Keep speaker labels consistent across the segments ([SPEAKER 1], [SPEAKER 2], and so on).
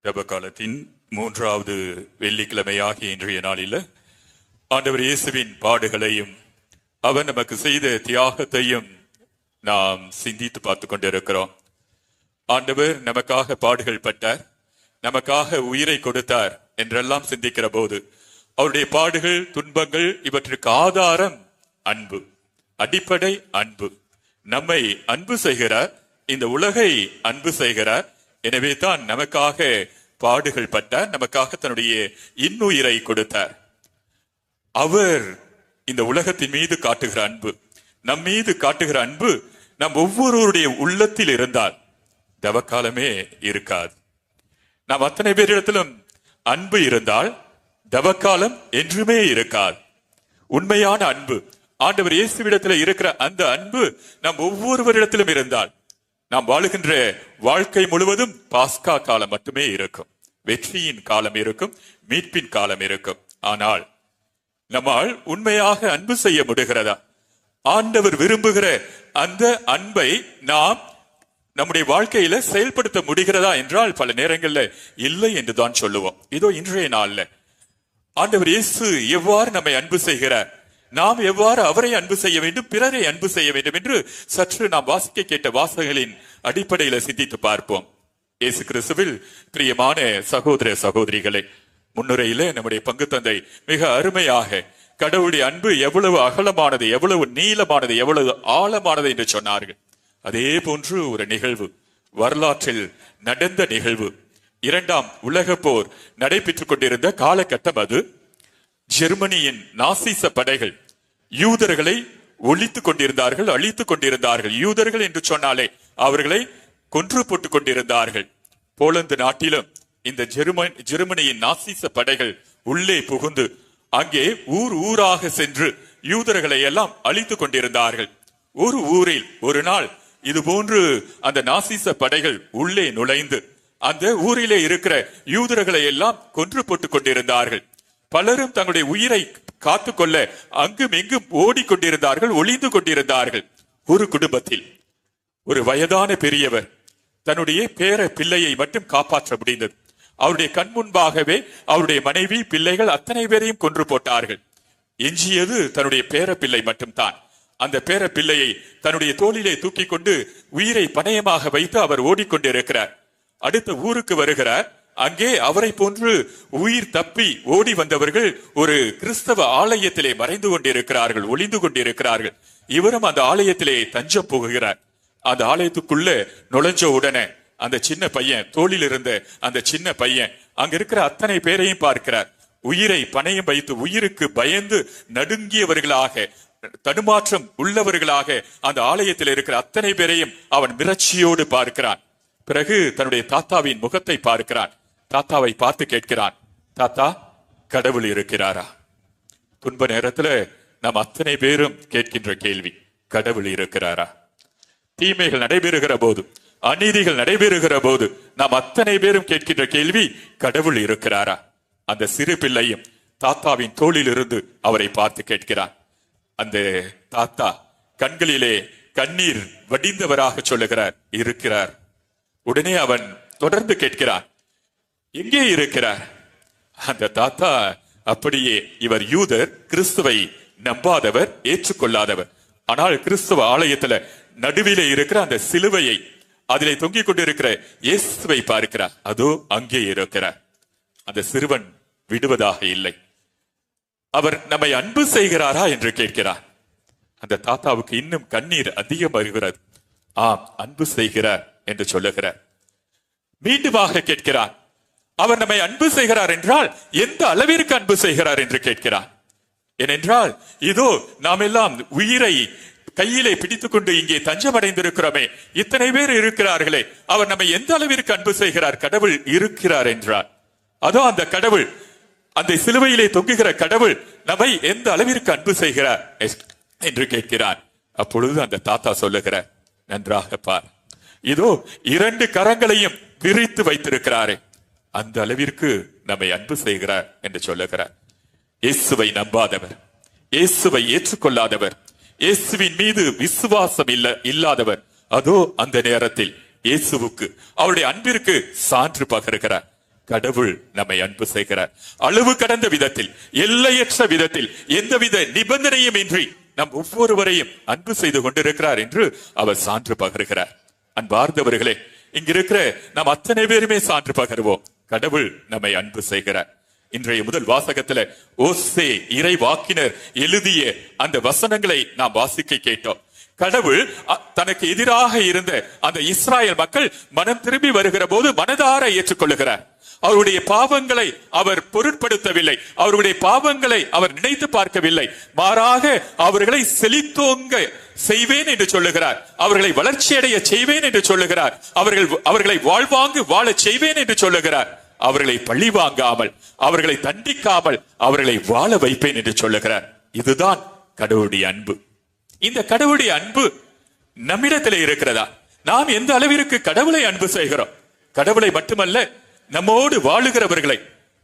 [SPEAKER 1] ஜெப காலத்தின் 3வது வெள்ளிக்கிழமையாகிய இன்றைய நாளில் ஆண்டவர் இயேசுவின் பாடுகளையும் அவர் நமக்கு செய்த தியாகத்தையும் நாம் சிந்தித்து பார்த்து கொண்டிருக்கிறோம். ஆண்டவர் நமக்காக பாடுகள் பட்டார், நமக்காக உயிரை கொடுத்தார் என்றெல்லாம் சிந்திக்கிற போது அவருடைய பாடுகள், துன்பங்கள் இவற்றிற்கு ஆதாரம் அன்பு, அடிப்படை அன்பு. நம்மை அன்பு செய்கிறார், இந்த உலகை அன்பு செய்கிறார். எனவே தான் நமக்காக பாடுகள் பட்டார், நமக்காக தன்னுடைய இன்னுயிரை கொடுத்தார். அவர் இந்த உலகத்தின் மீது காட்டுகிற அன்பு, நம் மீது காட்டுகிற அன்பு நம் ஒவ்வொருவருடைய உள்ளத்தில் இருந்தால் தவக்காலமே இருக்காது. நாம் அத்தனை பேரிடத்திலும் அன்பு இருந்தால் தவக்காலம் என்றுமே இருக்காது. உண்மையான அன்பு, ஆண்டவர் இயேசுவிடத்தில் இருக்கிற அந்த அன்பு நம் ஒவ்வொருவரிடத்திலும் இருந்தால் நாம் வாழுகின்ற வாழ்க்கை முழுவதும் பாஸ்கா காலம் மட்டுமே இருக்கும், வெற்றியின் காலம் இருக்கும், மீட்பின் காலம் இருக்கும். ஆனால் நம்மால் உண்மையாக அன்பு செய்ய முடிகிறதா? ஆண்டவர் விரும்புகிற அந்த அன்பை நாம் நம்முடைய வாழ்க்கையில செயல்படுத்த முடிகிறதா என்றால் பல நேரங்களில் இல்லை என்றுதான் சொல்லுவோம். இதோ இன்றைய நாள்ல ஆண்டவர் இயேசு எவ்வாறு நம்மை அன்பு செய்கிறார், நாம் எவ்வாறு அவரை அன்பு செய்ய வேண்டும், பிறரை அன்பு செய்ய வேண்டும் என்று சற்று நாம் வாசிக்க கேட்ட வாசகங்களின் அடிப்படையில சிந்தித்து பார்ப்போம். இயேசு கிறிஸ்துவில் பிரியமான சகோதர சகோதரிகளே, முன்னுரையில நம்முடைய பங்கு தந்தை மிக அருமையாக கடவுளுடைய அன்பு எவ்வளவு அகலமானது, எவ்வளவு நீளமானது, எவ்வளவு ஆழமானது என்று சொன்னார்கள். அதே போன்று ஒரு நிகழ்வு, வரலாற்றில் நடந்த நிகழ்வு, 2ஆம் உலக போர் நடைபெற்றுக் கொண்டிருந்த காலகட்டம் அது. ஜெர்மனியின் நாசிச படைகள் யூதர்களை ஒழித்துக் கொண்டிருந்தார்கள், அழித்துக் கொண்டிருந்தார்கள். யூதர்கள் என்று சொன்னாலே அவர்களை கொன்று போட்டுக் கொண்டிருந்தார்கள். போலந்து நாட்டிலும் இந்த ஜெர்மனியின் நாசிச படைகள் உள்ளே புகுந்து அங்கே ஊர் ஊராக சென்று யூதர்களை எல்லாம் அழித்துக் கொண்டிருந்தார்கள். ஒரு ஊரில் ஒரு நாள் இது போன்று அந்த நாசிச படைகள் உள்ளே நுழைந்து அந்த ஊரிலே இருக்கிற யூதர்களை எல்லாம் கொன்று போட்டுக் கொண்டிருந்தார்கள். பலரும் தங்களுடைய உயிரை காத்துக்கொள்ள அங்கும் இங்கும் ஓடிக்கொண்டிருந்தார்கள், ஒளிந்து கொண்டிருந்தார்கள். ஒரு குடும்பத்தில் ஒரு வயதான பெரியவர் தன்னுடைய பேர பிள்ளையை மட்டும் காப்பாற்ற முடிந்தது. அவருடைய கண் முன்பாகவே அவருடைய மனைவி, பிள்ளைகள் அத்தனை பேரையும் கொன்று போட்டார்கள். எஞ்சியது தன்னுடைய பேர பிள்ளை மட்டும்தான். அந்த பேர பிள்ளையை தன்னுடைய தோளிலே தூக்கி கொண்டு உயிரை பணயமாக வைத்து அவர் ஓடிக்கொண்டிருக்கிறார். அடுத்த ஊருக்கு வருகிறார். அங்கே அவரை போன்று உயிர் தப்பி ஓடி வந்தவர்கள் ஒரு கிறிஸ்தவ ஆலயத்திலே மறைந்து கொண்டிருக்கிறார்கள், ஒளிந்து கொண்டிருக்கிறார்கள். இவரும் அந்த ஆலயத்திலே தஞ்சம் போகிறார். அந்த ஆலயத்துக்குள்ள நுழைஞ்ச உடனே அந்த சின்ன பையன், தோளில் இருந்த அந்த சின்ன பையன் அங்க இருக்கிற அத்தனை பேரையும் பார்க்கிறார். உயிரை பணயம் வைத்து உயிருக்கு பயந்து நடுங்கியவர்களாக, தடுமாற்றம் உள்ளவர்களாக அந்த ஆலயத்தில் இருக்கிற அத்தனை பேரையும் அவன் மிரட்சியோடு பார்க்கிறான். பிறகு தன்னுடைய தாத்தாவின் முகத்தை பார்க்கிறான். தாத்தாவை பார்த்து கேட்கிறான், தாத்தா, கடவுள் இருக்கிறாரா? துன்ப நேரத்துல நாம் அத்தனை பேரும் கேட்கின்ற கேள்வி, கடவுள் இருக்கிறாரா? தீமைகள் நடைபெறுகிற போது, அநீதிகள் நடைபெறுகிற போது நாம் அத்தனை பேரும் கேட்கின்ற கேள்வி, கடவுள் இருக்கிறாரா? அந்த சிறு பிள்ளையும் தாத்தாவின் தோளில் இருந்து அவரை பார்த்து கேட்கிறான். அந்த தாத்தா கண்களிலே கண்ணீர் வடிந்தவராக சொல்லுகிறார், இருக்கிறார். உடனே அவன் தொடர்ந்து கேட்கிறான், எங்கே இருக்கிறார்? அந்த தாத்தா அப்படியே, இவர் யூதர், கிறிஸ்துவை நம்பாதவர், ஏற்றுக்கொள்ளாதவர். ஆனால் கிறிஸ்துவ ஆலயத்துல நடுவிலே இருக்கிற அந்த சிலுவையை, அதிலே தொங்கிக் கொண்டிருக்கிற இயேசுவை பார்க்கிறார். அதோ அங்கே இருக்கிறார். அந்த சிறுவன் விடுவதாக இல்லை. அவர் நம்மை அன்பு செய்கிறாரா என்று கேட்கிறார். அந்த தாத்தாவுக்கு இன்னும் கண்ணீர் அதிகம் வருகிறது. ஆம், அன்பு செய்கிறார் என்று சொல்லுகிறார். மீண்டுமாக கேட்கிறார், அவர் நம்மை அன்பு செய்கிறார் என்றால் எந்த அளவிற்கு அன்பு செய்கிறார் என்று கேட்கிறார். ஏனென்றால் இதோ நாம் எல்லாம் உயிரை கையிலே பிடித்துக் கொண்டு இங்கே தஞ்சமடைந்திருக்கிறோமே, இத்தனை பேர் இருக்கிறார்களே, அவர் நம்மை எந்த அளவிற்கு அன்பு செய்கிறார்? கடவுள் இருக்கிறார் என்றார். அதோ அந்த கடவுள், அந்த சிலுவையிலே தொங்குகிற கடவுள் நம்மை எந்த அளவிற்கு அன்பு செய்கிறார் என்று கேட்கிறார். அப்பொழுது அந்த தாத்தா சொல்லுகிறார், நன்றாக பார், இதோ 2 கரங்களையும் பிரித்து வைத்திருக்கிறாரே, அந்த அளவிற்கு நம்மை அன்பு செய்கிறார் என்று சொல்லுகிறார். இயேசுவை நம்பாதவர், இயேசுவை ஏற்றுக்கொள்ளாதவர், இயேசுவின் மீது விசுவாசம் இல்லாதவர் அதோ அந்த நேரத்தில் இயேசுவுக்கு, அவருடைய அன்பிற்கு சான்று பகருகிறார். கடவுள் நம்மை அன்பு செய்கிறார். அளவு கடந்த விதத்தில், எல்லையற்ற விதத்தில், எந்தவித நிபந்தனையும் இன்றி நம் ஒவ்வொருவரையும் அன்பு செய்து கொண்டிருக்கிறார் என்று அவர் சான்று பகருகிறார். அன்பார்ந்தவர்களே, இங்கிருக்கிற நாம் அத்தனை பேருமே சான்று பகருவோம். கடவுள் நம்மை அன்பு செய்கிறார். இன்றைய முதல் வாசகத்துல ஓசே இறை வாக்கினர் எழுதிய அந்த வசனங்களை நாம் வாசிக்க கேட்டோம். கடவுள் தனக்கு எதிராக இருந்த அந்த இஸ்ராயல் மக்கள் மனம் திரும்பி வருகிற போது மனதார ஏற்றுக்கொள்ளுகிறார். அவருடைய பாவங்களை அவர் பொருட்படுத்தவில்லை, அவருடைய பாவங்களை அவர் நினைத்து பார்க்கவில்லை. மாறாக அவர்களை செழித்தோங்க செய்வேன் என்று சொல்லுகிறார், அவர்களை வளர்ச்சியடைய செய்வேன் என்று சொல்லுகிறார், அவர்களை வாழ்வாங்கு வாழ செய்வேன் என்று சொல்லுகிறார். அவர்களை பழி வாங்காமல், அவர்களை தண்டிக்காமல், அவர்களை வாழ வைப்பேன் என்று சொல்லுகிறார். இதுதான் கடவுளுடைய அன்பு. இந்த கடவுளுடைய அன்பு நம்மிடத்தில் இருக்கிறதா? நாம் எந்த அளவிற்கு கடவுளை அன்பு செய்கிறோம்? கடவுளை மட்டுமல்ல, நம்மோடு வாழுகிறவர்களை,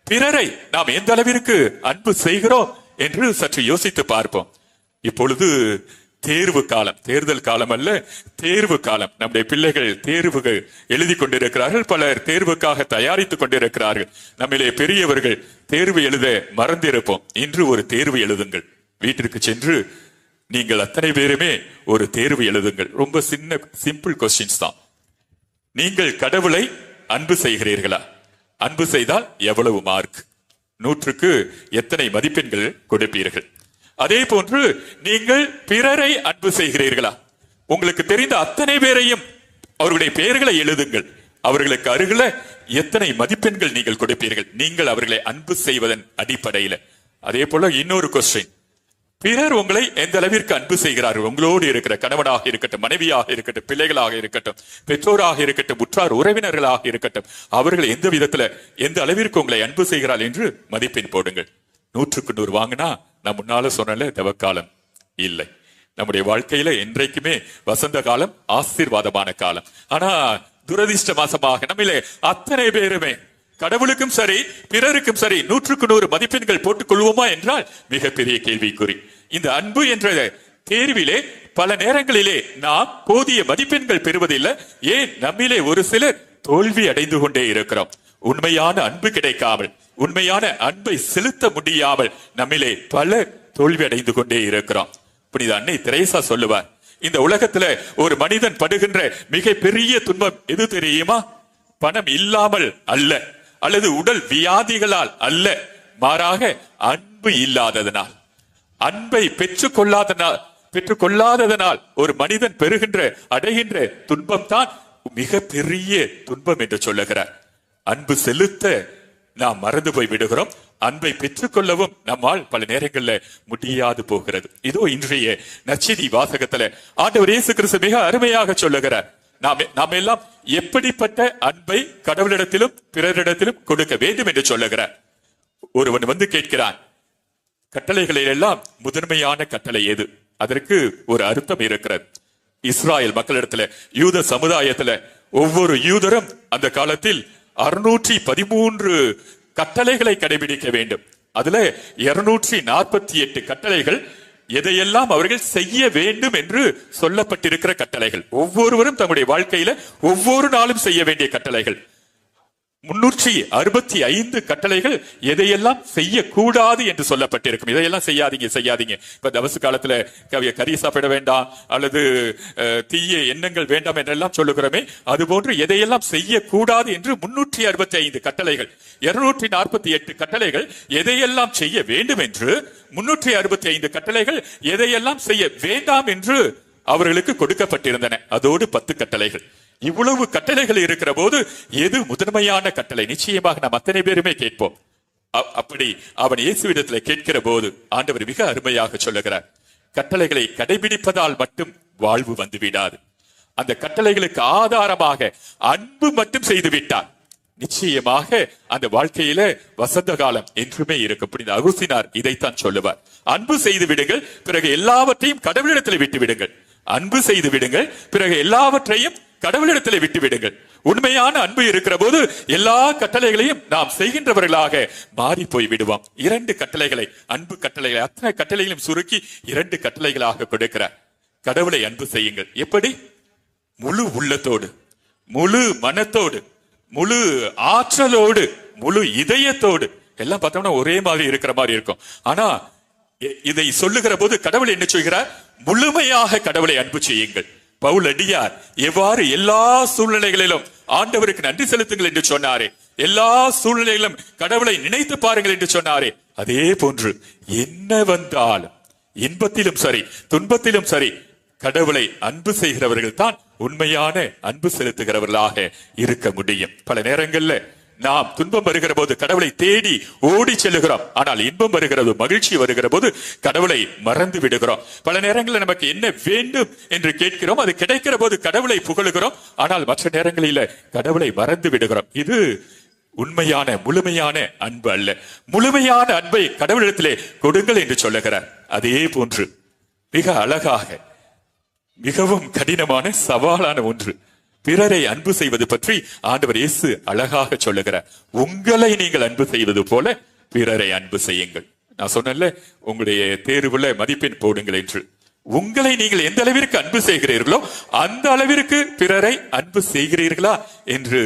[SPEAKER 1] பிறரை நாம் எந்த அளவிற்கு அன்பு செய்கிறோம் என்று சற்று யோசித்து பார்ப்போம். இப்பொழுது தேர்வு காலம், தேர்தல் காலம் அல்ல, தேர்வு காலம். நம்முடைய பிள்ளைகள் தேர்வுகள் எழுதி கொண்டிருக்கிறார்கள், பலர் தேர்வுக்காக தயாரித்துக் கொண்டிருக்கிறார்கள். நம்மிலே பெரியவர்கள் தேர்வு எழுத மறந்திருப்போம். இன்று ஒரு தேர்வு எழுதுங்கள். வீட்டிற்கு சென்று நீங்கள் அத்தனை பேருமே ஒரு தேர்வு எழுதுங்கள். ரொம்ப சிம்பிள் கொஸ்டின்ஸ் தான். நீங்கள் கடவுளை அன்பு செய்கிறீர்களா? அன்பு செய்தால் எவ்வளவு மார்க்? 100க்கு எத்தனை மதிப்பெண்கள் கொடுப்பீர்கள்? அதே போன்று நீங்கள் பிறரை அன்பு செய்கிறீர்களா? உங்களுக்கு தெரிந்த அத்தனை பேரையும் அவர்களுடைய பெயர்களை எழுதுங்கள். அவர்களுக்கு அருகில எத்தனை மதிப்பெண்கள் நீங்கள் கொடுப்பீர்கள் நீங்கள் அவர்களை அன்பு செய்வதன் அடிப்படையில்? அதே போல இன்னொரு கொஸ்டின், பிறர் உங்களை எந்த அளவிற்கு அன்பு செய்கிறார்கள்? உங்களோடு இருக்கிற கணவனாக இருக்கட்டும், மனைவியாக இருக்கட்டும், பிள்ளைகளாக இருக்கட்டும், பெற்றோராக இருக்கட்டும், உற்றார் உறவினர்களாக இருக்கட்டும், அவர்கள் எந்த விதத்துல எந்த அளவிற்கு உங்களை அன்பு செய்கிறார்கள் என்று மதிப்பெண் போடுங்கள். 100க்கு 100 வாங்கினா நான் முன்னால சொன்ன தவக்காலம் இல்லை. நம்முடைய வாழ்க்கையில என்றைக்குமே வசந்த காலம் ஆசீர்வாதமான காலம். ஆனா துரதிர்ஷ்டமாசமாக நம்மிலே அத்தனை பேருமே கடவுளுக்கும் சரி பிறருக்கும் சரி 100க்கு 100 மதிப்பெண்கள் போட்டுக் கொள்வோமா என்றால் மிகப்பெரிய கேள்விக்குறி. இந்த அன்பு என்ற தேர்விலே பல நேரங்களிலே நாம் போதிய மதிப்பெண்கள் பெறுவதில்லை. ஏன் நம்மிலே ஒரு சிலர் தோல்வி அடைந்து கொண்டே இருக்கிறோம். உண்மையான அன்பு கிடைக்காமல், உண்மையான அன்பை செலுத்த முடியாமல் நம்மிலே பல தோல்வி அடைந்து கொண்டே இருக்கிறோம். புனித அன்னை தெரேசா சொல்லுவார், இந்த உலகத்துல ஒரு மனிதன் படுகின்ற மிக பெரிய துன்பம் எது தெரியுமா? பணம் இல்லாமல் அல்ல, அல்லது உடல் வியாதிகளால் அல்ல, மாறாக அன்பு இல்லாததனால், அன்பை பெற்றுக்கொள்ளாததனால் ஒரு மனிதன் பெறுகின்ற அடைகின்ற துன்பம் தான் மிக பெரிய துன்பம் என்று சொல்லுகிறார். அன்பு செலுத்த நாம் மறந்து போய் விடுகிறோம். அன்பை பெற்றுக்கொள்ளவும் நம்மால் பல நேரங்களில் முடியாது போகிறது. இதோ இன்றைய நற்செய்தி வாசகத்துல ஆண்டவர் இயேசு கிறிஸ்து மிக அருமையாக சொல்லுகிறார். நாம் எல்லாம் எப்படிப்பட்ட அன்பை கடவுளிடத்திலும் பிறரிடத்திலும் கொடுக்க வேண்டும் என்று சொல்லுகிறார். ஒருவன் வந்து கேட்கிறான், கட்டளைகளில் எல்லாம் முதன்மையான கட்டளை எது? அதற்கு ஒரு அர்த்தம் இருக்கிறது. இஸ்ராயல் மக்களிடத்துல, யூத சமுதாயத்துல ஒவ்வொரு யூதரும் அந்த காலத்தில் 613 கட்டளைகளை கடைபிடிக்க வேண்டும். அதுல 248 கட்டளைகள் எதையெல்லாம் அவர்கள் செய்ய வேண்டும் என்று சொல்லப்பட்டிருக்கிற கட்டளைகள். ஒவ்வொருவரும் தங்களுடைய வாழ்க்கையில ஒவ்வொரு நாளும் செய்ய வேண்டிய கட்டளைகள். 365 கட்டளைகள் எதையெல்லாம் செய்யக்கூடாது என்று சொல்லப்பட்டிருக்கும். இதையெல்லாம் செய்யாதீங்க. இப்ப தவசு காலத்துல கறி சாப்பிட வேண்டாம், அல்லது தீய எண்ணங்கள் வேண்டாம் என்றெல்லாம் சொல்லுகிறோமே, அதுபோன்று எதையெல்லாம் செய்யக்கூடாது என்று 365 கட்டளைகள், 248 கட்டளைகள் எதையெல்லாம் செய்ய வேண்டும் என்று, 365 கட்டளைகள் எதையெல்லாம் செய்ய வேண்டாம் என்று அவர்களுக்கு கொடுக்கப்பட்டிருந்தன. அதோடு 10 கட்டளைகள். இவ்வளவு கட்டளைகள் இருக்கிற போது எது முதன்மையான கட்டளை? நிச்சயமாக நாம் அத்தனை பேருமே கேட்போம். அப்படி அவன் இயேசுவிடத்துல கேட்கிற போது ஆண்டவர் மிக அருமையாக சொல்லுகிறார், கட்டளைகளை கடைபிடிப்பதால் மட்டும் வாழ்வு வந்து விடாது. அந்த கட்டளைகளுக்கு ஆதாரமாக அன்பு மட்டும் செய்து விட்டார், நிச்சயமாக அந்த வாழ்க்கையில வசந்த காலம் என்றுமே இருக்கும். புனித அகுஸ்தினார் இதைத்தான் சொல்லுவார். அன்பு செய்து விடுங்கள், பிறகு எல்லாவற்றையும் கடவுளிடத்தில் விட்டு விடுங்கள். அன்பு செய்து விடுங்கள், பிறகு எல்லாவற்றையும் கடவுளிடத்தில் விட்டு விடுங்கள். உண்மையான அன்பு இருக்கிற போது எல்லா கட்டளைகளையும் நாம் செய்கின்றவர்களாக மாறி போய் விடுவோம். 2 கட்டளைகளை, அன்பு கட்டளைகளை, அத்தனை கட்டளைகளையும் சுருக்கி 2 கட்டளைகளாக கொடுக்கிறார். கடவுளை அன்பு செய்யுங்கள். எப்படி? முழு உள்ளத்தோடு, முழு மனத்தோடு, முழு ஆற்றலோடு, முழு இதயத்தோடு. எல்லாம் பார்த்தோம்னா ஒரே மாதிரி இருக்கிற மாதிரி இருக்கும். ஆனா இதை சொல்லுகிற போது கடவுள் என்ன சொல்கிறார்? முழுமையாக கடவுளை அன்பு செய்யுங்கள். பவுல் அடியார் எவ்வாறு எல்லா சூழ்நிலைகளிலும் ஆண்டவருக்கு நன்றி செலுத்துங்கள் என்று சொன்னாரே, எல்லா சூழ்நிலைகளிலும் கடவுளை நினைத்து பாருங்கள் என்று சொன்னாரே, அதே போன்று என்ன வந்தாலும் இன்பத்திலும் சரி துன்பத்திலும் சரி கடவுளை அன்பு செய்கிறவர்கள் தான் உண்மையான அன்பு செலுத்துகிறவர்களாக இருக்க முடியும். பல நேரங்கள்ல நாம் துன்பம் வருகிற போது கடவுளை தேடி ஓடி செல்லுகிறோம். ஆனால் இன்பம் வருகிறது, மகிழ்ச்சி வருகிற போது கடவுளை மறந்து விடுகிறோம். பல நேரங்களில் நமக்கு என்ன வேண்டும் என்று கேட்கிறோம், அது கிடைக்கிற போது கடவுளை புகழுகிறோம். ஆனால் மற்ற நேரங்களில கடவுளை மறந்து விடுகிறோம். இது உண்மையான முழுமையான அன்பு அல்ல. முழுமையான அன்பை கடவுளிடத்திலே கொடுங்கள் என்று சொல்லுகிறார். அதே போன்று மிக அழகாக மிகவும் கடினமான சவாலான ஒன்று பிறரை அன்பு செய்வது பற்றி ஆண்டவர் இயேசு அழகாக சொல்லுகிறார். உங்களை நீங்கள் அன்பு செய்வது போல பிறரை அன்பு செய்யுங்கள். நான் சொன்னேன்ல, உங்களுடைய தேர்வுல மதிப்பெண் போடுங்கள் என்று. உங்களை நீங்கள் எந்த அளவிற்கு அன்பு செய்கிறீர்களோ அந்த அளவிற்கு பிறரை அன்பு செய்கிறீர்களா என்று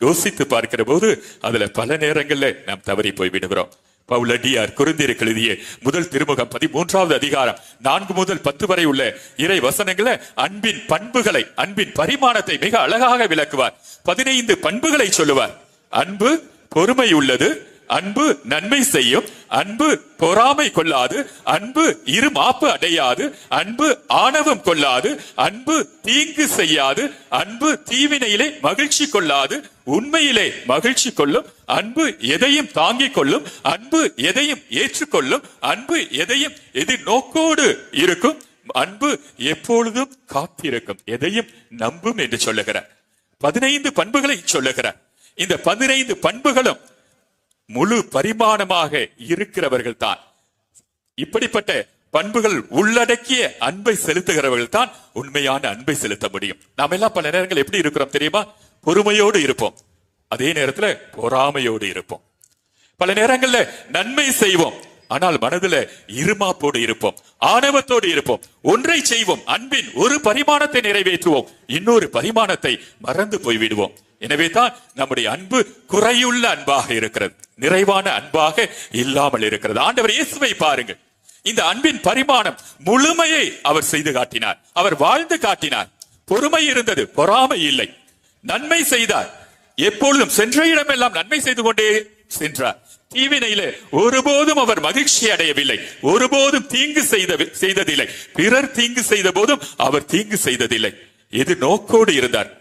[SPEAKER 1] யோசித்து பார்க்கிற போது அதுல பல நேரங்கள்ல நாம் தவறி போய் விடுகிறோம். பவுலடியார் கொரிந்தியருக்கு எழுதிய முதல் திருமுகம் 13வது அதிகாரம் 4 முதல் 10 வரை உள்ள இறை வசனங்களை அன்பின் பண்புகளை, அன்பின் பரிமாணத்தை மிக அழகாக விளக்குவார். 15 பண்புகளை சொல்லுவார். அன்பு பொறுமை உள்ளது, அன்பு நன்மை செய்யும், அன்பு பொறாமை கொள்ளாது, அன்பு இருமாப்பு அடையாது, அன்பு ஆணவம் கொள்ளாது, அன்பு தீங்கு செய்யாது, அன்பு தீவினையிலே மகிழ்ச்சி கொள்ளாது, உண்மையிலே மகிழ்ச்சி கொள்ளும், அன்பு எதையும் தாங்கிக் கொள்ளும், அன்பு எதையும் ஏற்றுக்கொள்ளும், அன்பு எதையும் எதிர்நோக்கோடு இருக்கும், அன்பு எப்பொழுதும் காத்திருக்கும், எதையும் நம்பும் என்று சொல்லுகிறார். 15 பண்புகளை சொல்லுகிறார். இந்த 15 பண்புகளும் முழு பரிமாணமாக இருக்கிறவர்கள் தான், இப்படிப்பட்ட பண்புகள் உள்ளடக்கிய அன்பை செலுத்துகிறவர்கள் தான் உண்மையான அன்பை செலுத்த முடியும். நாம் எல்லாம் பல நேரங்கள் எப்படி இருக்கிறோம் தெரியுமா? பொறுமையோடு இருப்போம், அதே நேரத்துல பொறாமையோடு இருப்போம். பல நேரங்கள்ல நன்மை செய்வோம், ஆனால் மனதுல இருமாப்போடு இருப்போம், ஆணவத்தோடு இருப்போம். ஒன்றை செய்வோம், அன்பின் ஒரு பரிமாணத்தை நிறைவேற்றுவோம், இன்னொரு பரிமாணத்தை மறந்து போய்விடுவோம். எனவே தான் நம்முடைய அன்பு குறையுள்ள அன்பாக இருக்கிறது, நிறைவான அன்பாக இல்லாமல் இருக்கிறது. ஆண்டவர் இயேசுவை பாருங்கள், இந்த அன்பின் பரிமாணம் முழுமையை அவர் செய்து காட்டினார், அவர் வாழ்ந்து காட்டினார். பொறுமை இருந்தது, பொறாமை இல்லை. நன்மை செய்தார், எப்பொழுதும் சென்ற இடமெல்லாம் நன்மை செய்து கொண்டே சென்றார். தீவினையில ஒருபோதும் அவர் மகிழ்ச்சி அடையவில்லை, ஒருபோதும் தீங்கு செய்ததில்லை. பிறர் தீங்கு செய்த போதும் அவர் தீங்கு செய்ததில்லை. எது நோக்கோடு இருந்தார்,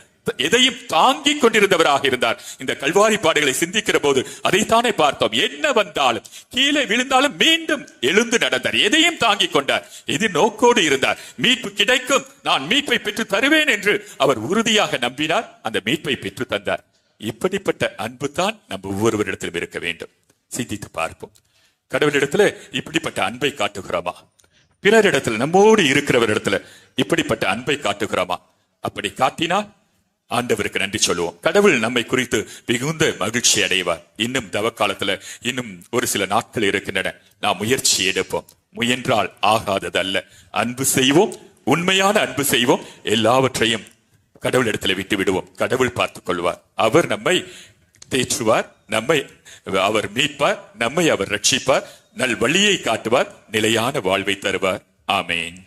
[SPEAKER 1] எதையும் தாங்கிக் கொண்டிருந்தவராக இருந்தார். இந்த கல்வாரி பாடுகளை சிந்திக்கிற போது அதைத்தானே பார்த்தோம். என்ன வந்தாலும், கீழே விழுந்தாலும் மீண்டும் எழுந்து நடந்தார், எதையும் தாங்கிக் கொண்டார், எது நோக்கோடு இருந்தார். மீட்பு கிடைக்கும், நான் மீட்பை பெற்று தருவேன் என்று அவர் உறுதியாக நம்பினார், அந்த மீட்பை பெற்று தந்தார். இப்படிப்பட்ட அன்பு தான் நம்ம ஒவ்வொருவரிடத்திலும் இருக்க வேண்டும். சிந்தித்து பார்ப்போம். கடவுளிடத்துல இப்படிப்பட்ட அன்பை காட்டுகிறோமா? பிறரிடத்துல, நம்மோடு இருக்கிறவரிடத்துல இப்படிப்பட்ட அன்பை காட்டுகிறோமா? அப்படி காட்டினா ஆண்டவருக்கு நன்றி சொல்லுவோம். கடவுள் நம்மை குறித்து மிகுந்த மகிழ்ச்சி அடைவார். இன்னும் தவ காலத்துல இன்னும் ஒரு சில நாட்கள் இருக்கின்றன. நாம் முயற்சி எடுப்போம். முயன்றால் ஆகாததல்ல, அன்பு செய்வோம், உண்மையான அன்பு செய்வோம், எல்லாவற்றையும் கடவுள் இடத்துல விட்டு விடுவோம். கடவுள் பார்த்துக் கொள்வார். அவர் நம்மை தேற்றுவார், நம்மை அவர் மீட்பார், நம்மை அவர் ரட்சிப்பார், நல் வழியை காட்டுவார், நிலையான வாழ்வை தருவார். ஆமேன்.